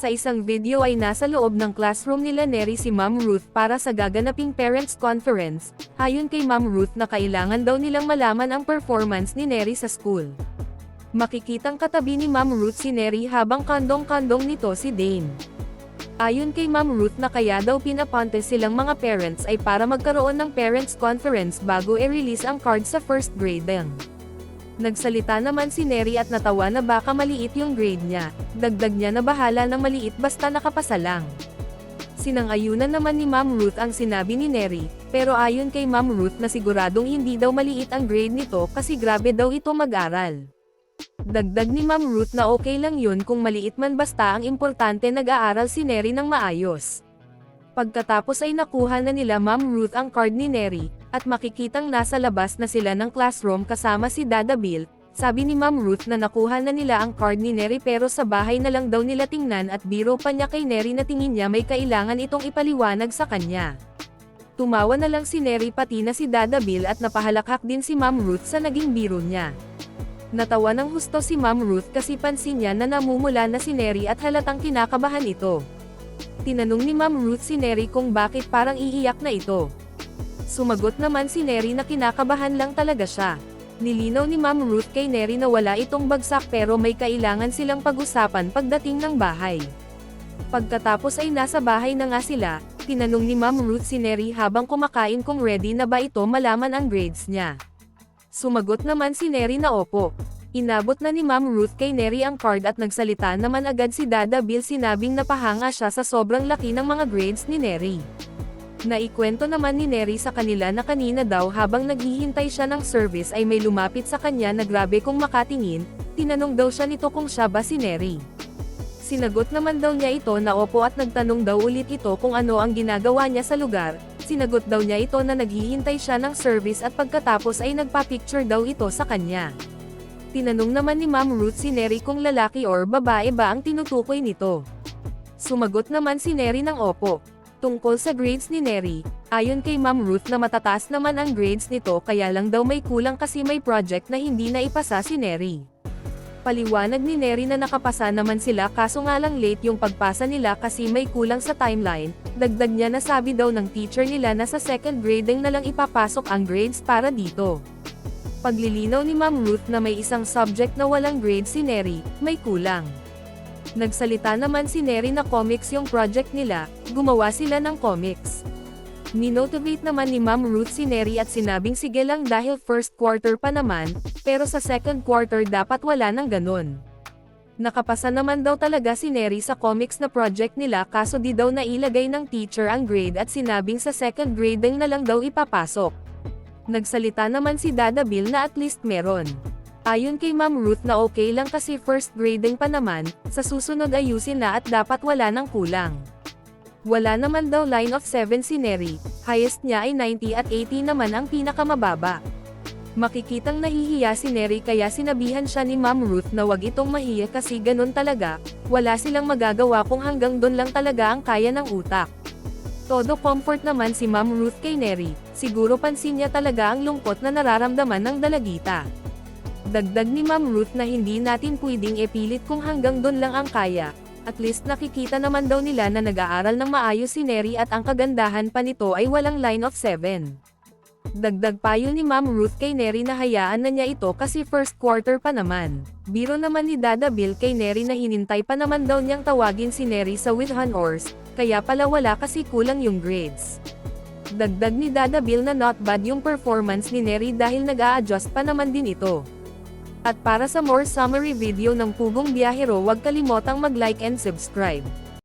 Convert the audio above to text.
Sa isang video ay nasa loob ng classroom nila Neri si Ma'am Ruth para sa gaganaping parents conference. Ayon kay Ma'am Ruth na kailangan daw nilang malaman ang performance ni Neri sa school. Makikitang katabi ni Ma'am Ruth si Neri habang kandong-kandong nito si Dane. Ayon kay Ma'am Ruth na kaya daw pinapunta silang mga parents ay para magkaroon ng parents conference bago i-release ang card sa first grading. Nagsalita naman si Neri at natawa na baka maliit yung grade niya, dagdag niya na bahala ng maliit basta nakapasa lang. Sinang-ayunan naman ni Ma'am Ruth ang sinabi ni Neri, pero ayon kay Ma'am Ruth na siguradong hindi daw maliit ang grade nito kasi grabe daw ito mag-aral. Dagdag ni Ma'am Ruth na okay lang yun kung maliit man basta ang importante nag-aaral si Neri ng maayos. Pagkatapos ay nakuha na nila Ma'am Ruth ang card ni Neri, at makikitang nasa labas na sila ng classroom kasama si Dada Bill. Sabi ni Ma'am Ruth na nakuha na nila ang card ni Neri pero sa bahay na lang daw nila tingnan at biro pa niya kay Neri na tingin niya may kailangan itong ipaliwanag sa kanya. Tumawa na lang si Neri pati na si Dada Bill at napahalakhak din si Ma'am Ruth sa naging biro niya. Natawa ng husto si Ma'am Ruth kasi pansin niya na namumula na si Neri at halatang kinakabahan ito. Tinanong ni Ma'am Ruth si Neri kung bakit parang iiyak na ito. Sumagot naman si Neri na kinakabahan lang talaga siya. Nilinaw ni Ma'am Ruth kay Neri na wala itong bagsak pero may kailangan silang pag-usapan pagdating ng bahay. Pagkatapos ay nasa bahay na nga sila, tinanong ni Ma'am Ruth si Neri habang kumakain kung ready na ba ito malaman ang grades niya. Sumagot naman si Neri na opo. Inabot na ni Ma'am Ruth kay Neri ang card at nagsalita naman agad si Dada Bill sinabing napahanga siya sa sobrang laki ng mga grades ni Neri. Naikwento naman ni Neri sa kanila na kanina daw habang naghihintay siya ng service ay may lumapit sa kanya na grabe kung makatingin, tinanong daw siya nito kung siya ba si Neri. Sinagot naman daw niya ito na opo at nagtanong daw ulit ito kung ano ang ginagawa niya sa lugar. Sinagot daw niya ito na naghihintay siya ng service at pagkatapos ay nagpa-picture daw ito sa kanya. Tinanong naman ni Ma'am Ruth si Neri kung lalaki or babae ba ang tinutukoy nito. Sumagot naman si Neri ng opo. Tungkol sa grades ni Neri, ayon kay Ma'am Ruth na matataas naman ang grades nito kaya lang daw may kulang kasi may project na hindi na ipasa si Neri. Paliwanag ni Neri na nakapasa naman sila kaso nga lang late yung pagpasa nila kasi may kulang sa timeline, dagdag niya na sabi daw ng teacher nila na sa second grading na lang ipapasok ang grades para dito. Paglilinaw ni Ma'am Ruth na may isang subject na walang grade si Neri, may kulang. Nagsalita naman si Neri na comics yung project nila, gumawa sila ng comics. Minotivate naman ni Ma'am Ruth si Neri at sinabing sige lang dahil first quarter pa naman, pero sa second quarter dapat wala nang ganun. Nakapasa naman daw talaga si Neri sa comics na project nila kaso di daw nailagay ng teacher ang grade at sinabing sa second grading na lang daw ipapasok. Nagsalita naman si Dada Bill na at least meron. Ayon kay Ma'am Ruth na okay lang kasi first grading pa naman, sa susunod ayusin na at dapat wala nang kulang. Wala naman daw line of 7 si Neri, highest niya ay 90 at 80 naman ang pinakamababa. Makikitang nahihiya si Neri kaya sinabihan siya ni Ma'am Ruth na wag itong mahiya kasi ganun talaga, wala silang magagawa kung hanggang doon lang talaga ang kaya ng utak. Todo comfort naman si Ma'am Ruth kay Neri, siguro pansin niya talaga ang lungkot na nararamdaman ng dalagita. Dagdag ni Ma'am Ruth na hindi natin pwedeng ipilit kung hanggang doon lang ang kaya, at least nakikita naman daw nila na nag-aaral ng maayos si Neri at ang kagandahan pa nito ay walang line of 7. Dagdag payo ni Ma'am Ruth kay Neri na hayaan na niya ito kasi first quarter pa naman. Biro naman ni Dada Bill kay Neri na hinintay pa naman daw niyang tawagin si Neri sa with honors, kaya pala wala kasi kulang yung grades. Dagdag ni Dada Bill na not bad yung performance ni Neri dahil nag-a-adjust pa naman din ito. At para sa more summary video ng Pugong Biyahero huwag kalimotang mag-like and subscribe.